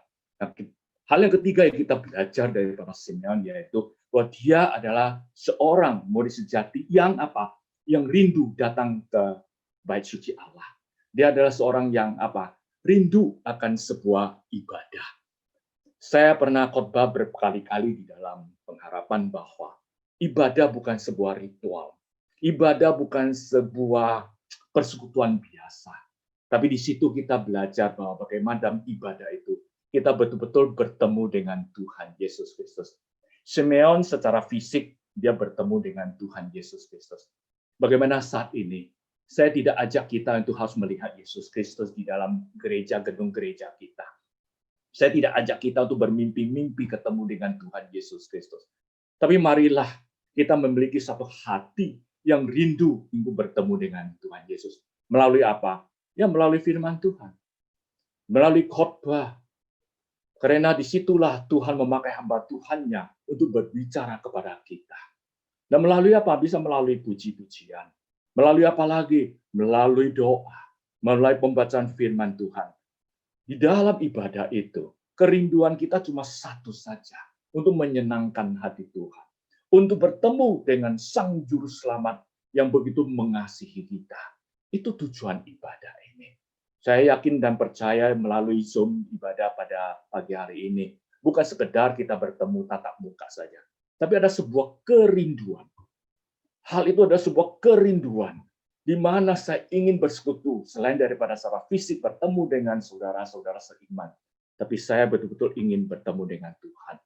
Hal yang ketiga yang kita belajar dari Bapak Simeon yaitu bahwa dia adalah seorang murid sejati yang apa? Yang rindu datang ke bait suci Allah. Dia adalah seorang yang apa? Rindu akan sebuah ibadah. Saya pernah khotbah berkali-kali di dalam pengharapan bahwa ibadah bukan sebuah ritual. Ibadah bukan sebuah persekutuan biasa. Tapi di situ kita belajar bahwa bagaimana dalam ibadah itu kita betul-betul bertemu dengan Tuhan Yesus Kristus. Simeon secara fisik dia bertemu dengan Tuhan Yesus Kristus. Bagaimana saat ini? Saya tidak ajak kita untuk harus melihat Yesus Kristus di dalam gereja, gedung gereja kita. Saya tidak ajak kita untuk bermimpi-mimpi ketemu dengan Tuhan Yesus Kristus. Tapi marilah kita memiliki satu hati yang rindu untuk bertemu dengan Tuhan Yesus. Melalui apa? Ya melalui firman Tuhan. Melalui khotbah. Karena disitulah Tuhan memakai hamba Tuhannya untuk berbicara kepada kita. Dan melalui apa? Bisa melalui puji-pujian. Melalui apa lagi? Melalui doa. Melalui pembacaan firman Tuhan. Di dalam ibadah itu, kerinduan kita cuma satu saja, untuk menyenangkan hati Tuhan. Untuk bertemu dengan Sang Juru Selamat yang begitu mengasihi kita. Itu tujuan ibadah ini. Saya yakin dan percaya melalui Zoom ibadah pada pagi hari ini, bukan sekedar kita bertemu tatap muka saja, tapi ada sebuah kerinduan. Hal itu adalah sebuah kerinduan di mana saya ingin bersekutu selain daripada secara fisik bertemu dengan saudara-saudara seiman, tapi saya betul-betul ingin bertemu dengan Tuhan.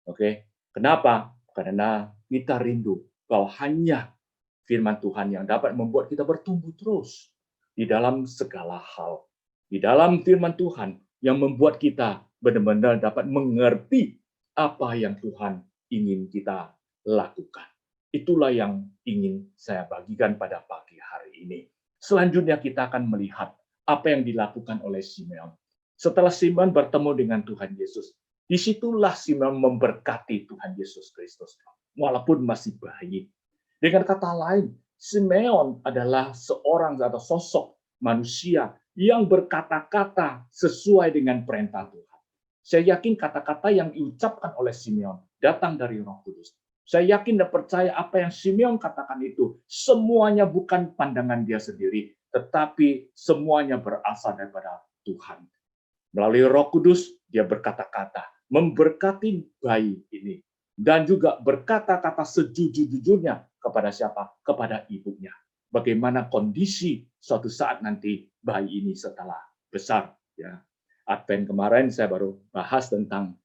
Oke, kenapa? Karena kita rindu bahwa hanya firman Tuhan yang dapat membuat kita bertumbuh terus di dalam segala hal. Di dalam firman Tuhan yang membuat kita benar-benar dapat mengerti apa yang Tuhan ingin kita lakukan. Itulah yang ingin saya bagikan pada pagi hari ini. Selanjutnya kita akan melihat apa yang dilakukan oleh Simeon. Setelah Simeon bertemu dengan Tuhan Yesus, disitulah Simeon memberkati Tuhan Yesus Kristus, walaupun masih bayi. Dengan kata lain, Simeon adalah seorang atau sosok manusia yang berkata-kata sesuai dengan perintah Tuhan. Saya yakin kata-kata yang diucapkan oleh Simeon datang dari Roh Kudus. Saya yakin dan percaya apa yang Simeon katakan itu semuanya bukan pandangan dia sendiri, tetapi semuanya berasal daripada Tuhan. Melalui Roh Kudus, dia berkata-kata, memberkati bayi ini, dan juga berkata-kata sejujur-jujurnya kepada siapa? Kepada ibunya. Bagaimana kondisi suatu saat nanti bayi ini setelah besar. Ya, Advent kemarin saya baru bahas tentang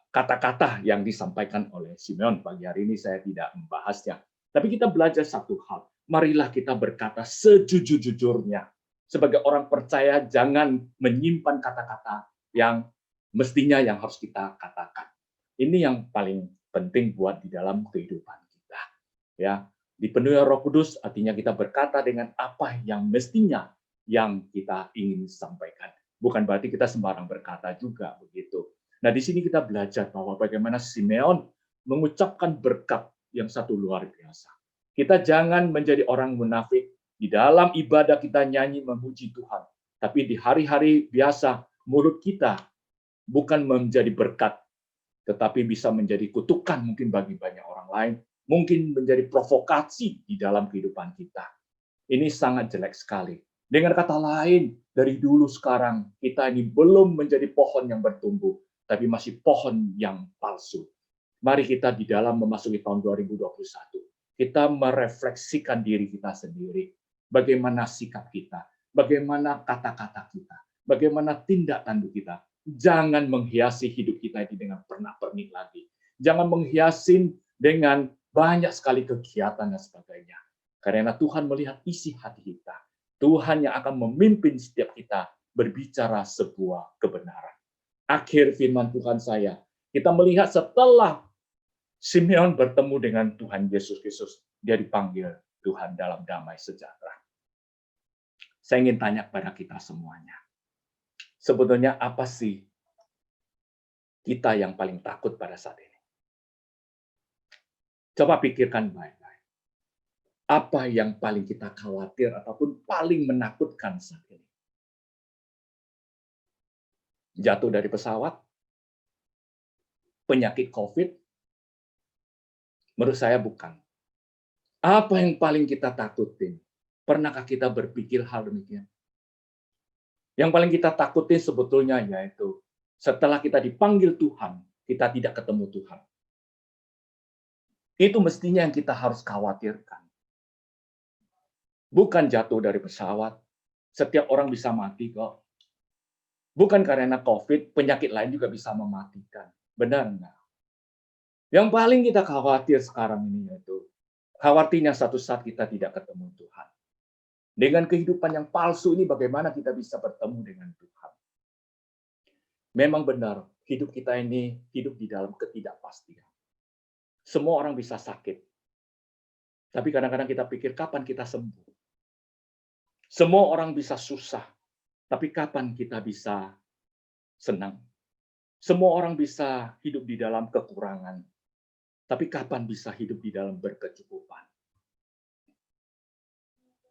kata-kata yang disampaikan oleh Simeon. Pagi hari ini saya tidak membahasnya. Tapi kita belajar satu hal. Marilah kita berkata sejujur-jujurnya. Sebagai orang percaya, jangan menyimpan kata-kata yang mestinya yang harus kita katakan. Ini yang paling penting buat di dalam kehidupan kita. Ya, dipenuhi Roh Kudus artinya kita berkata dengan apa yang mestinya yang kita ingin sampaikan. Bukan berarti kita sembarang berkata juga begitu. Nah, di sini kita belajar bahwa bagaimana Simeon mengucapkan berkat yang satu luar biasa. Kita jangan menjadi orang munafik. Di dalam ibadah kita nyanyi memuji Tuhan. Tapi di hari-hari biasa, mulut kita bukan menjadi berkat, tetapi bisa menjadi kutukan mungkin bagi banyak orang lain. Mungkin menjadi provokasi di dalam kehidupan kita. Ini sangat jelek sekali. Dengan kata lain, dari dulu sekarang, kita ini belum menjadi pohon yang bertumbuh, tapi masih pohon yang palsu. Mari kita di dalam memasuki tahun 2021, kita merefleksikan diri kita sendiri. Bagaimana sikap kita, bagaimana kata-kata kita, bagaimana tindak tanduk kita. Jangan menghiasi hidup kita ini dengan pernak-pernik lagi. Jangan menghiasi dengan banyak sekali kegiatan dan sebagainya. Karena Tuhan melihat isi hati kita. Tuhan yang akan memimpin setiap kita berbicara sebuah kebenaran. Akhir firman Tuhan saya, kita melihat setelah Simeon bertemu dengan Tuhan Yesus Kristus, dia dipanggil Tuhan dalam damai sejahtera. Saya ingin tanya kepada kita semuanya, sebetulnya apa sih kita yang paling takut pada saat ini? Coba pikirkan baik-baik. Apa yang paling kita khawatir ataupun paling menakutkan saat ini? Jatuh dari pesawat? Penyakit COVID? Menurut saya bukan. Apa yang paling kita takutin? Pernahkah kita berpikir hal demikian? Yang paling kita takutin sebetulnya yaitu setelah kita dipanggil Tuhan, kita tidak ketemu Tuhan. Itu mestinya yang kita harus khawatirkan. Bukan jatuh dari pesawat. Setiap orang bisa mati kok. Bukan karena COVID, penyakit lain juga bisa mematikan. Benar enggak? Yang paling kita khawatir sekarang ini yaitu khawatirnya satu saat kita tidak ketemu Tuhan. Dengan kehidupan yang palsu ini bagaimana kita bisa bertemu dengan Tuhan? Memang benar, hidup kita ini hidup di dalam ketidakpastian. Semua orang bisa sakit. Tapi kadang-kadang kita pikir, kapan kita sembuh? Semua orang bisa susah. Tapi kapan kita bisa senang? Semua orang bisa hidup di dalam kekurangan. Tapi kapan bisa hidup di dalam berkecukupan?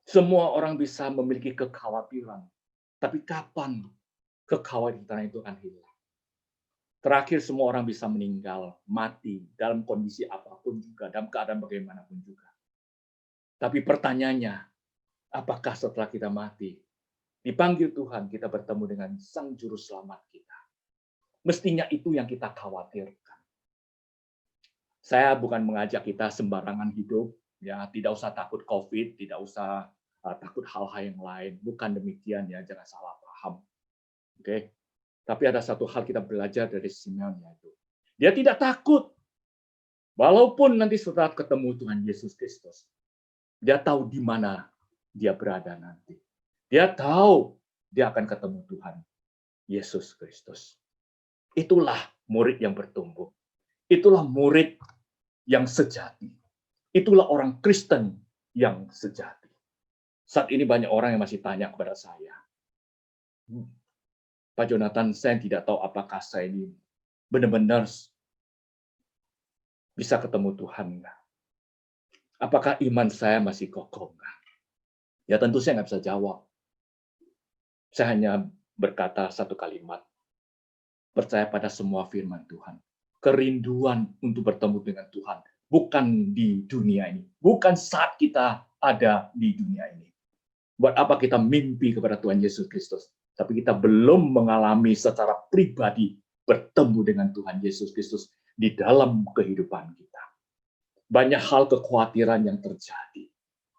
Semua orang bisa memiliki kekhawatiran. Tapi kapan kekhawatiran itu akan hilang? Terakhir semua orang bisa meninggal, mati, dalam kondisi apapun juga, dalam keadaan bagaimanapun juga. Tapi pertanyaannya, apakah setelah kita mati, dipanggil Tuhan, kita bertemu dengan Sang Juru Selamat kita? Mestinya itu yang kita khawatirkan. Saya bukan mengajak kita sembarangan hidup, ya tidak usah takut COVID, tidak usah takut hal-hal yang lain. Bukan demikian ya, jangan salah paham. Oke. Tapi ada satu hal kita belajar dari Simeon, yaitu dia tidak takut. Walaupun nanti setelah ketemu Tuhan Yesus Kristus, dia tahu di mana dia berada nanti. Dia tahu dia akan ketemu Tuhan Yesus Kristus. Itulah murid yang bertumbuh. Itulah murid yang sejati. Itulah orang Kristen yang sejati. Saat ini banyak orang yang masih tanya kepada saya, Pak Jonathan, saya tidak tahu apakah saya ini benar-benar bisa ketemu Tuhan enggak? Apakah iman saya masih kokoh enggak? Ya tentu saya nggak bisa jawab. Saya hanya berkata satu kalimat, percaya pada semua firman Tuhan. Kerinduan untuk bertemu dengan Tuhan, bukan di dunia ini. Bukan saat kita ada di dunia ini. Buat apa kita mimpi kepada Tuhan Yesus Kristus, tapi kita belum mengalami secara pribadi bertemu dengan Tuhan Yesus Kristus di dalam kehidupan kita. Banyak hal kekhawatiran yang terjadi.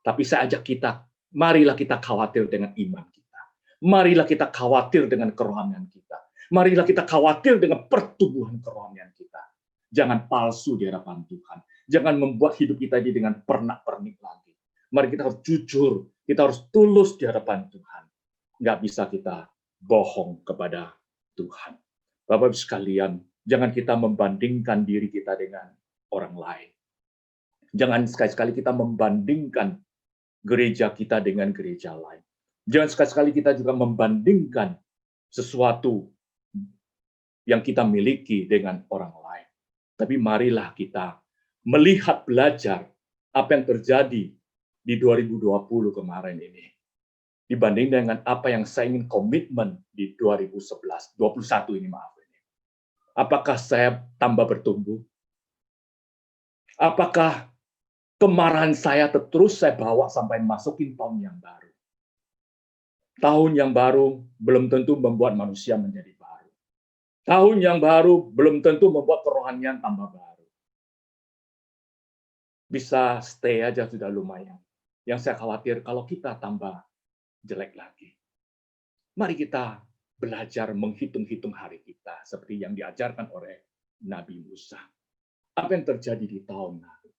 Tapi saya ajak kita, marilah kita khawatir dengan iman kita. Marilah kita khawatir dengan kerohanian kita. Marilah kita khawatir dengan pertumbuhan kerohanian kita. Jangan palsu di hadapan Tuhan. Jangan membuat hidup kita ini dengan pernak-pernik lagi. Mari kita harus jujur, kita harus tulus di hadapan Tuhan. Nggak bisa kita bohong kepada Tuhan. Bapak-Ibu sekalian, jangan kita membandingkan diri kita dengan orang lain. Jangan sekali-sekali kita membandingkan gereja kita dengan gereja lain. Jangan sekali-sekali kita juga membandingkan sesuatu yang kita miliki dengan orang lain. Tapi marilah kita melihat, belajar apa yang terjadi di 2020 kemarin ini. Dibanding dengan apa yang saya ingin komitmen di 2021 ini, maaf ini. Apakah saya tambah bertumbuh? Apakah kemarahan saya terus saya bawa sampai masukin tahun yang baru? Tahun yang baru belum tentu membuat manusia menjadi baru. Tahun yang baru belum tentu membuat kerohanian tambah baru. Bisa stay aja sudah lumayan. Yang saya khawatir kalau kita tambah jelek lagi. Mari kita belajar menghitung-hitung hari kita seperti yang diajarkan oleh Nabi Musa. Apa yang terjadi di tahun lalu?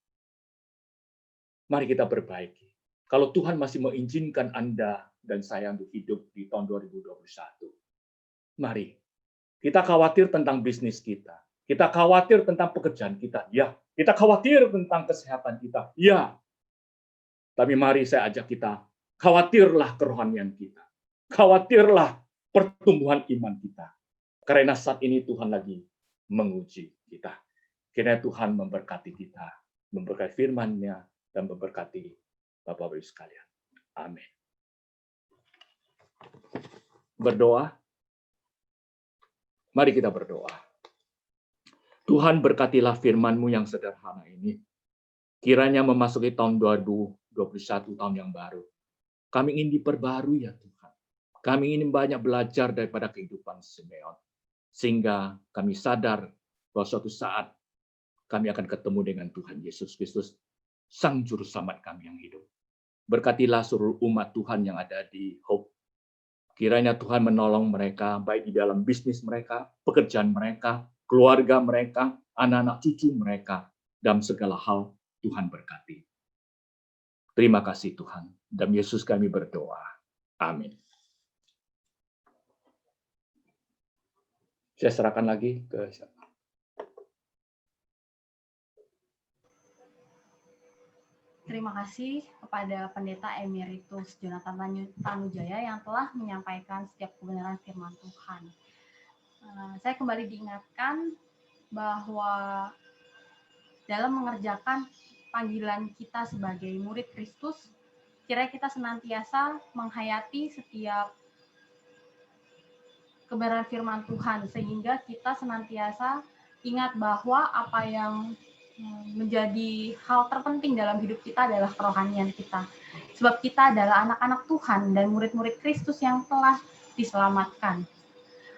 Mari kita perbaiki. Kalau Tuhan masih mengizinkan Anda dan saya untuk hidup di tahun 2021, mari kita khawatir tentang bisnis kita. Kita khawatir tentang pekerjaan kita. Ya, kita khawatir tentang kesehatan kita. Ya. Tapi mari saya ajak kita, khawatirlah kerohanian kita. Khawatirlah pertumbuhan iman kita. Karena saat ini Tuhan lagi menguji kita. Kiranya Tuhan memberkati kita, memberkati firman-Nya, dan memberkati Bapak-Ibu sekalian. Amin. Berdoa. Mari kita berdoa. Tuhan, berkatilah firman-Mu yang sederhana ini. Kiranya memasuki tahun 2021, tahun yang baru. Kami ingin diperbarui ya Tuhan. Kami ingin banyak belajar daripada kehidupan Simeon. Sehingga kami sadar bahwa suatu saat kami akan ketemu dengan Tuhan Yesus Kristus, Sang Juru Selamat kami yang hidup. Berkatilah seluruh umat Tuhan yang ada di Hope. Kiranya Tuhan menolong mereka, baik di dalam bisnis mereka, pekerjaan mereka, keluarga mereka, anak-anak cucu mereka, dalam segala hal Tuhan berkati. Terima kasih Tuhan. Dalam Yesus kami berdoa. Amin. Saya serahkan lagi ke siapa? Terima kasih kepada Pendeta Emeritus Jonathan Tanujaya yang telah menyampaikan setiap kebenaran firman Tuhan. Saya kembali diingatkan bahwa dalam mengerjakan panggilan kita sebagai murid Kristus, kiranya kita senantiasa menghayati setiap kebenaran firman Tuhan, sehingga kita senantiasa ingat bahwa apa yang menjadi hal terpenting dalam hidup kita adalah kerohanian kita. Sebab kita adalah anak-anak Tuhan dan murid-murid Kristus yang telah diselamatkan.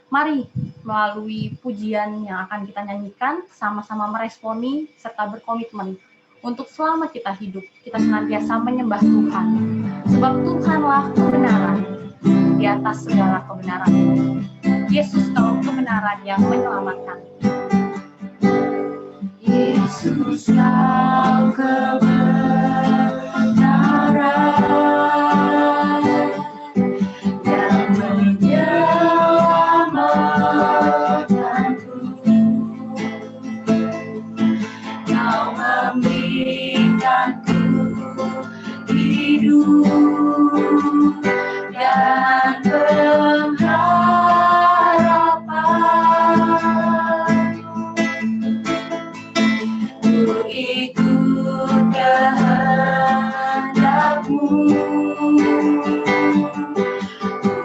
Mari melalui pujian yang akan kita nyanyikan, sama-sama meresponi serta berkomitmen untuk selama kita hidup, kita senantiasa menyembah Tuhan. Sebab Tuhanlah kebenaran di atas segala kebenaran. Yesus kalau kebenaran yang menyelamatkan. Yesus kau kebenaran yang menyelamatkanku. Kau memberikanku hidup dan pengharapan. Ku ikut kehendak-Mu,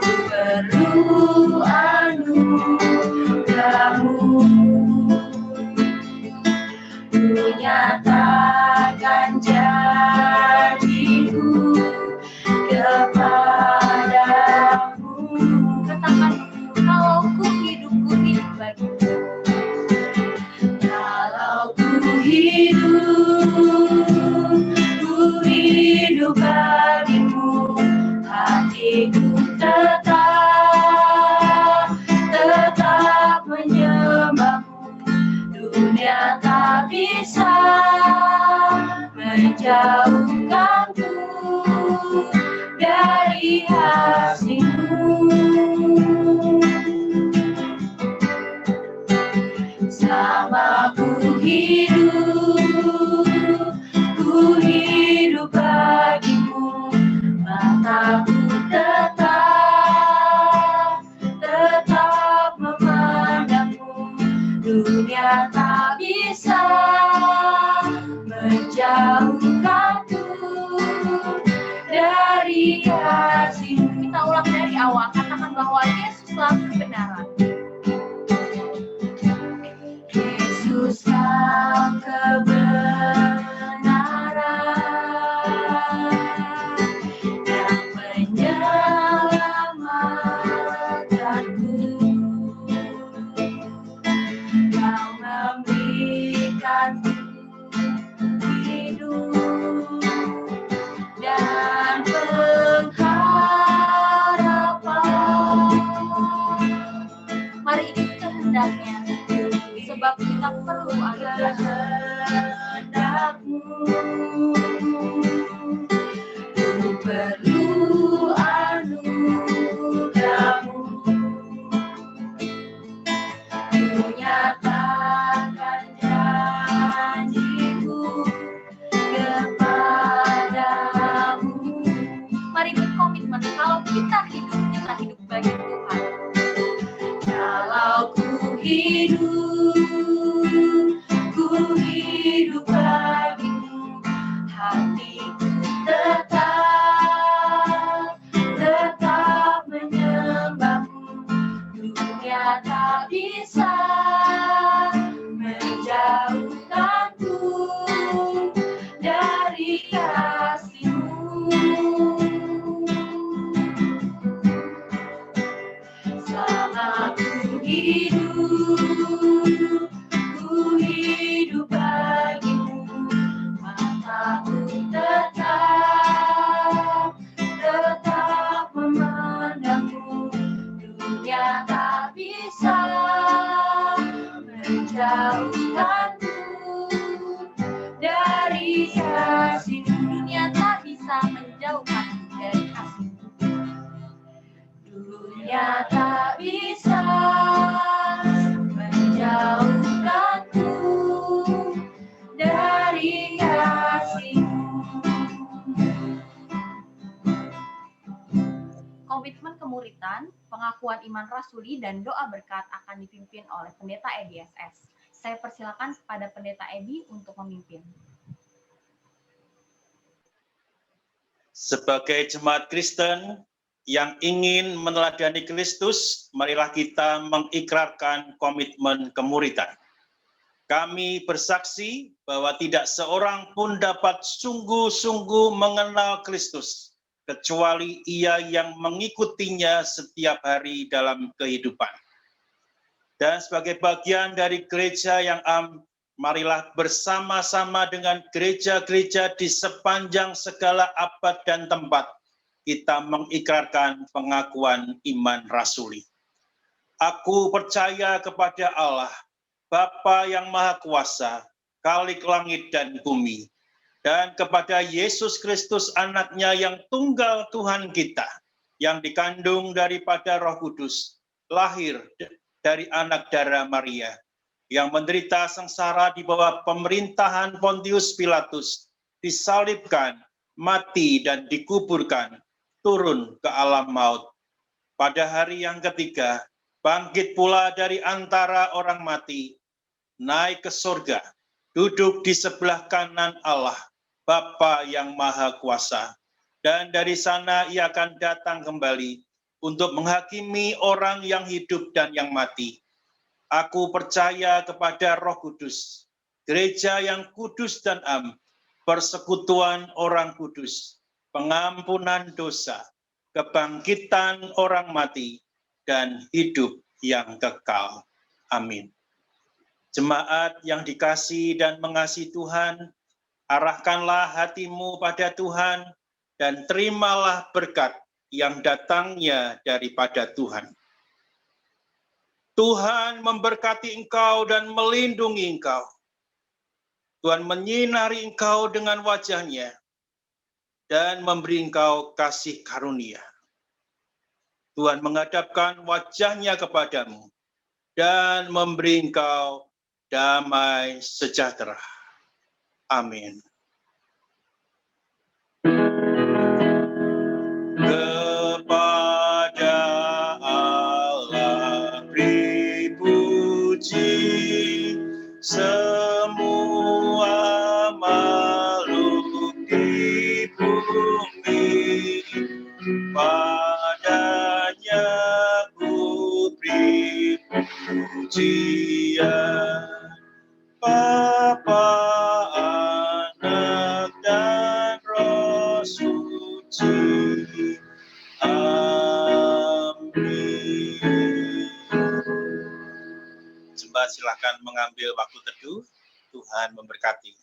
ku perlu anugerah-Mu, ku nyatakan janji-Mu kepadamu. Katakan, kalau ku hidup bagimu. Kalau ku hidup bagimu, hatiku tetap menyembahmu. Dunia tak bisa menjauhkanku dari kasih-Mu. Selama ku hidup bagimu, mataku tetap memandangmu. Dunia tak bisa menjauhkanku dari kasih-Mu. Kita ulang dari awal, katakan bahwa Yesuslah kebenaran. Yesus kau kebenaran yang menyelamatkanku. Kau memberikanku hidup dan pengharapan. Mari ikut kehendaknya, sebab kita perlu kehendak-Mu. Ku perlu anugerah-Mu, ku nyatakan janji-Mu kepadamu. Mari berkomitmen kalau kita hidup bagi Tuhan. Kalau ku hidup bagimu, hatiku tetap menyembahmu. Dunia tak bisa menjauhkanku dari kasih-Mu. Selama ku hidup bagimu, mataku tetap memandangmu. Dunia tak bisa menjauhkanku dari kasih-Mu. Dunia tak bisa menjauhkanku dari kasih-Mu. Dunia tak bisa pengakuan iman rasuli dan doa berkat akan dipimpin oleh Pendeta Edi SS. Saya persilakan kepada Pendeta Edi untuk memimpin. Sebagai jemaat Kristen yang ingin meneladani Kristus, marilah kita mengikrarkan komitmen kemuridan. Kami bersaksi bahwa tidak seorang pun dapat sungguh-sungguh mengenal Kristus, kecuali ia yang mengikutinya setiap hari dalam kehidupan. Dan sebagai bagian dari gereja yang marilah bersama-sama dengan gereja-gereja di sepanjang segala abad dan tempat, kita mengikrarkan pengakuan iman rasuli. Aku percaya kepada Allah, Bapa yang Maha Kuasa, Khalik langit dan bumi, dan kepada Yesus Kristus anaknya yang tunggal Tuhan kita, yang dikandung daripada Roh Kudus, lahir dari anak darah Maria, yang menderita sengsara di bawah pemerintahan Pontius Pilatus, disalibkan, mati dan dikuburkan, turun ke alam maut. Pada hari yang ketiga, bangkit pula dari antara orang mati, naik ke surga, duduk di sebelah kanan Allah, Bapa yang Maha Kuasa. Dan dari sana ia akan datang kembali untuk menghakimi orang yang hidup dan yang mati. Aku percaya kepada Roh Kudus, gereja yang kudus dan am, persekutuan orang kudus, pengampunan dosa, kebangkitan orang mati, dan hidup yang kekal. Amin. Jemaat yang dikasihi dan mengasihi Tuhan, arahkanlah hatimu pada Tuhan dan terimalah berkat yang datangnya daripada Tuhan. Tuhan memberkati engkau dan melindungi engkau. Tuhan menyinari engkau dengan wajah-Nya dan memberi engkau kasih karunia. Tuhan menghadapkan wajah-Nya kepadamu dan memberi engkau damai sejahtera. Amin. Kepada Allah beri puji, semua makhluk di bumi, padanya ku beri pujian. Bapa, Anak, dan Roh Suci. Amin. Jemaat silakan mengambil waktu teduh. Tuhan memberkati.